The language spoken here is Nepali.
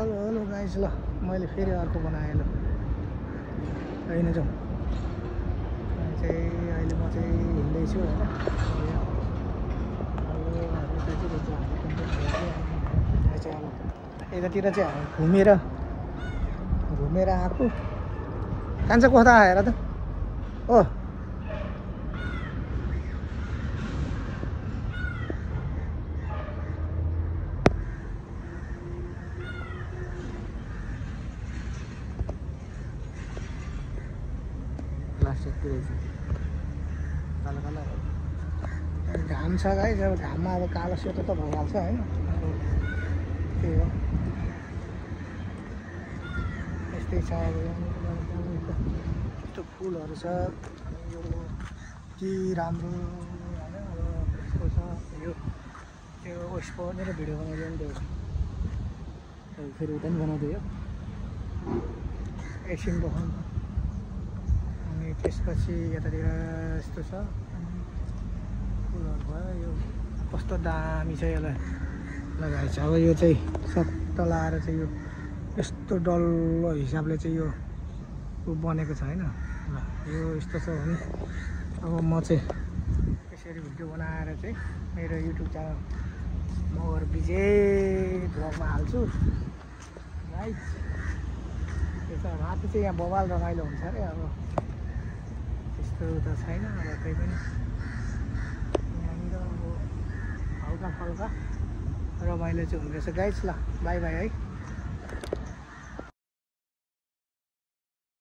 हेलो हेलो गाइस ल मैले फेरि अर्को बनाएँ ल होइन जाउँ अहिले म चाहिँ हिँड्दैछु होइन यतातिर चाहिँ हामी घुमेर आएको कान्छ कता आएर त ओ प्लास्टिक रहेछ कालो कालो घाम छ गाइस अब घाममा अब कालो सेतो त भइहाल्छ होइन त्यही हो यस्तै छ अब यस्तो फुलहरू छ यो के राम्रो होइन अब यस्तो छ यो उयसको मेरो भिडियो बनाइदियो नि त्यो फेरि उता पनि बनाउँदै हो एकछिन बस्नु अनि त्यसपछि यतातिर यस्तो छ फुलहरू भयो यो कस्तो दामी छ यसलाई लगाएछ अब यो चाहिँ सट्ट लाएर चाहिँ यो यस्तो डल्लो हिसाबले चाहिँ यो बनेको छ होइन ल यो यस्तो छ भने अब म चाहिँ यसरी भिडियो बनाएर चाहिँ मेरो युट्युब च्यानल म विजय भ्लगमा हाल्छु राइट त्यसो राति चाहिँ यहाँ बवाल रमाइलो हुन्छ अरे अब त्यस्तो त छैन अब त्यही पनि यहाँनिर अब हल्का फल्का रमाइलो चाहिँ हुँदैछ गाइस ल बाई बाई है।